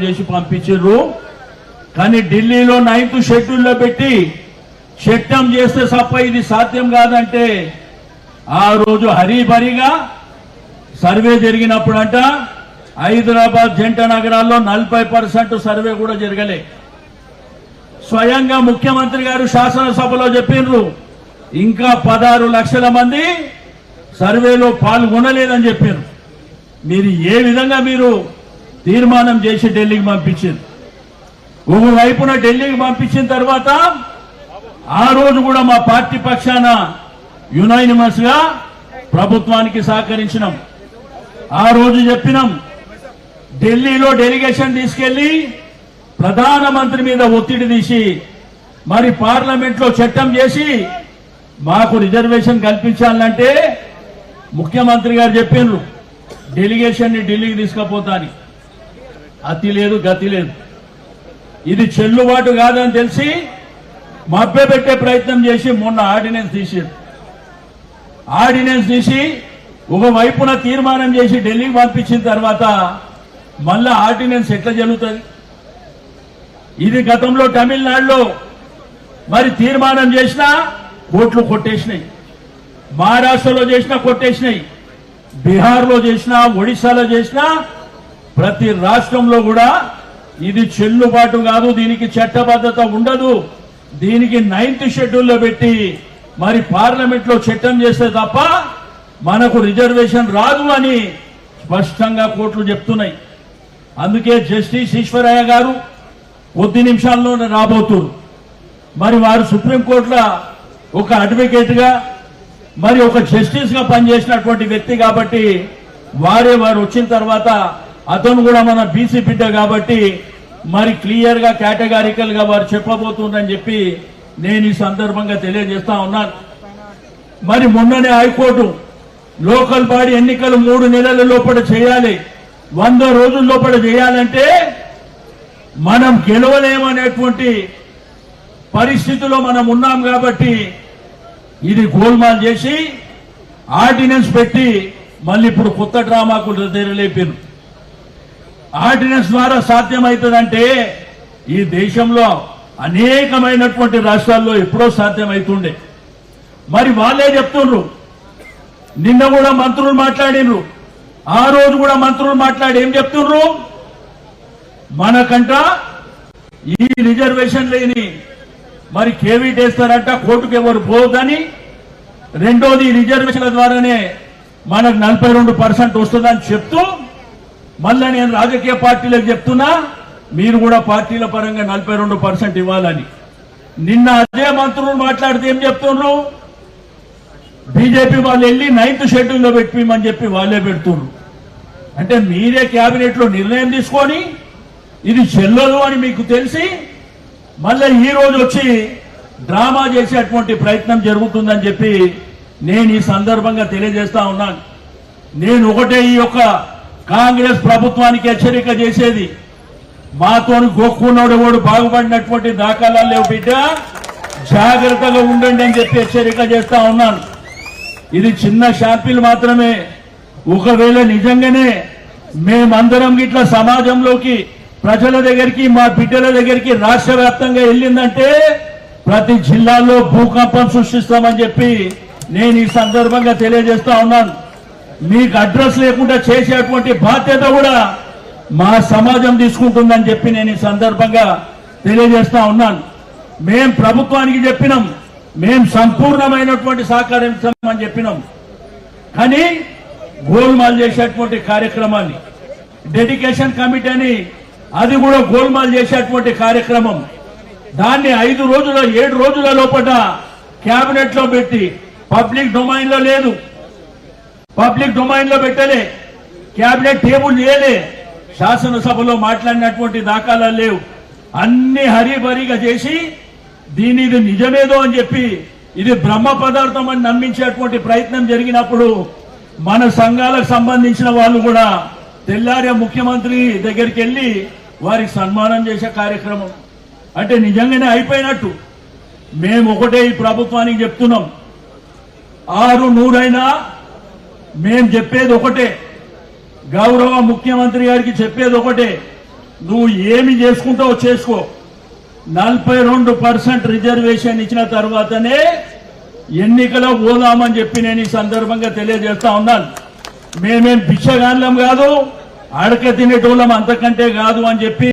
చేసి పంపించారు. కానీ ఢిల్లీలో 9th షెడ్యూల్లో పెట్టి చట్టం చేస్తే తప్ప ఇది సాధ్యం కాదంటే ఆ రోజు హరిభరిగా సర్వే జరిగినప్పుడంట హైదరాబాద్ జంట నగరాల్లో 40% సర్వే కూడా జరగలే. స్వయంగా ముఖ్యమంత్రి గారు శాసనసభలో చెప్పినారు ఇంకా 16 లక్షల మంది సర్వేలో పాల్గొనలేదని చెప్పారు. మీరు ఏ విధంగా మీరు తీర్మానం చేసి ఢిల్లీకి పంపించారు? ఒకవైపున ఢిల్లీకి పంపించిన తర్వాత ఆ రోజు కూడా మా పార్టీ పక్షాన యునానిమస్ గా ప్రభుత్వానికి సహకరించినాం. ఆ రోజు చెప్పినాం ఢిల్లీలో డెలిగేషన్ తీసుకెళ్లి ప్రధానమంత్రి మీద ఒత్తిడి తీసి మరి పార్లమెంట్ లో చట్టం చేసి మాకు రిజర్వేషన్ కల్పించాలంటే ముఖ్యమంత్రి గారు చెప్పినారు డెలిగేషన్ ని ఢిల్లీకి తీసుకుపోతాని. అతి లేదు గతి లేదు. ఇది చెల్లుబాటు కాదని తెలిసి మభ్యపెట్టే ప్రయత్నం చేసి మొన్న ఆర్డినెన్స్ తీసారు. ఆర్డినెన్స్ తీసి ఒకవైపున తీర్మానం చేసి ఢిల్లీకి పంపించిన తర్వాత మళ్ళా ఆర్డినెన్స్ ఎట్లా జరుగుతుంది? ఇది గతంలో తమిళనాడులో మరి తీర్మానం చేసినా కోర్టులు కొట్టేసినాయి, మహారాష్ట్రలో చేసినా కొట్టేసినాయి, బీహార్లో చేసినా ఒడిశాలో చేసినా ప్రతి రాష్ట్రంలో కూడా ఇది చెల్లుబాటు కాదు, దీనికి చట్టబద్ధత ఉండదు, దీనికి 9th షెడ్యూల్లో పెట్టి మరి పార్లమెంట్ లో చట్టం చేస్తే తప్ప మనకు రిజర్వేషన్ రాదు అని స్పష్టంగా కోర్టులు చెప్తున్నాయి. అందుకే జస్టిస్ ఈశ్వరయ్య గారు కొద్ది నిమిషాల్లోనే రాబోతున్నారు. మరి వారు సుప్రీంకోర్టులో ఒక అడ్వకేట్ గా మరి ఒక జస్టిస్ గా పనిచేసినటువంటి వ్యక్తి కాబట్టి వారు వచ్చిన తర్వాత అతను కూడా మన బీసీ బిడ్డ కాబట్టి మరి క్లియర్ గా కేటగారికల్ గా వారు చెప్పబోతుందని చెప్పి నేను ఈ సందర్భంగా తెలియజేస్తా ఉన్నాను. మరి మొన్ననే హైకోర్టు లోకల్ బాడీ ఎన్నికలు 3 నెలల లోపల చేయాలి, 100 రోజుల లోపల చేయాలంటే మనం గెలవలేమనేటువంటి పరిస్థితిలో మనం ఉన్నాం కాబట్టి ఇది గోల్మాల్ చేసి ఆర్డినెన్స్ పెట్టి మళ్ళీ ఇప్పుడు కొత్త డ్రామాకు తెరలేపారు. ఆర్డినెన్స్ ద్వారా సాధ్యమవుతుందంటే ఈ దేశంలో అనేకమైనటువంటి రాష్ట్రాల్లో ఎప్పుడో సాధ్యమవుతుండే. మరి వాళ్ళే చెప్తుండ్రు. నిన్న కూడా మంత్రులు మాట్లాడినరు, ఆ రోజు కూడా మంత్రులు మాట్లాడి ఏం చెప్తుండ్రు? మనకంట ఈ రిజర్వేషన్ లేని మరి కేవీట్ వేస్తారంట, కోర్టుకు ఎవరు పోదని. రెండోది రిజర్వేషన్ల ద్వారానే మనకు 42% వస్తుందని చెప్తూ మళ్ళా నేను రాజకీయ పార్టీలకు చెప్తున్నా మీరు కూడా పార్టీల పరంగా 42% ఇవ్వాలని. నిన్న అదే మంత్రులు మాట్లాడితే ఏం చెప్తున్నారు? బీజేపీ వాళ్ళు వెళ్ళి 9th షెడ్యూల్లో పెట్టిమని చెప్పి వాళ్ళే పెడుతున్నారు. అంటే మీరే కేబినెట్ లో నిర్ణయం తీసుకొని ఇది చెల్లదు అని మీకు తెలిసి మళ్ళీ ఈ రోజు వచ్చి డ్రామా చేసేటువంటి ప్రయత్నం జరుగుతుందని చెప్పి నేను ఈ సందర్భంగా తెలియజేస్తా ఉన్నాను. నేను ఒకటే ఈ యొక్క కాంగ్రెస్ ప్రభుత్వానికి హెచ్చరిక చేసేది, మాతోని గోక్కున్నాడు వాడు బాగుపడినటువంటి దాఖలాలు లేవు బిడ్డ, జాగ్రత్తగా ఉండండి అని చెప్పి హెచ్చరిక చేస్తా ఉన్నాను. ఇది చిన్న శాంపిల్ మాత్రమే. ఒకవేళ నిజంగానే మేమందరం ఇట్లా సమాజంలోకి ప్రజల దగ్గరికి మా బిడ్డల దగ్గరికి రాష్ట్ర వ్యాప్తంగా వెళ్ళిందంటే ప్రతి జిల్లాలో భూకంపం సృష్టిస్తామని చెప్పి నేను ఈ సందర్భంగా తెలియజేస్తా ఉన్నాను. మీకు అడ్రస్ లేకుండా చేసేటువంటి బాధ్యత కూడా మా సమాజం తీసుకుంటుందని చెప్పి నేను ఈ సందర్భంగా తెలియజేస్తా ఉన్నాను. మేం ప్రభుత్వానికి చెప్పినాం, మేం సంపూర్ణమైనటువంటి సహకరించామని చెప్పినాం. కానీ గోల్మాల్ చేసేటువంటి కార్యక్రమాన్ని డెడికేషన్ కమిటీని అది కూడా గోల్మాల్ చేసేటువంటి కార్యక్రమం దాన్ని 5 రోజుల 7 రోజుల లోపల కేబినెట్ లో పెట్టి పబ్లిక్ డొమైన్ లో లేదు, పబ్లిక్ డొమైన్ లో పెట్టలే, కేబినెట్ టేబుల్ చేయలే, శాసనసభలో మాట్లాడినటువంటి దాఖలాలు లేవు. అన్ని హరిబరిగా చేసి దీని ఇది నిజమేదో అని చెప్పి ఇది బ్రహ్మ పదార్థం అని నమ్మించేటువంటి ప్రయత్నం జరిగినప్పుడు మన సంఘాలకు సంబంధించిన వాళ్ళు కూడా తెల్లారే ముఖ్యమంత్రి దగ్గరికి వెళ్లి వారికి సన్మానం చేసే కార్యక్రమం అంటే నిజంగానే అయిపోయినట్టు. మేము ఒకటే ఈ ప్రభుత్వానికి చెప్తున్నాం, 600 మేం చెప్పేది ఒకటే, గౌరవ ముఖ్యమంత్రి గారికి చెప్పేది ఒకటే, నువ్వు ఏమి చేసుకుంటావో చేసుకో. 42% రిజర్వేషన్ ఇచ్చిన తర్వాతనే ఎన్నికలో పోదామని చెప్పి నేను ఈ సందర్భంగా తెలియజేస్తా ఉన్నాను. మేమేం భిక్షగాన్లం కాదు, అడక తినేటోళ్ళం అంతకంటే కాదు అని చెప్పి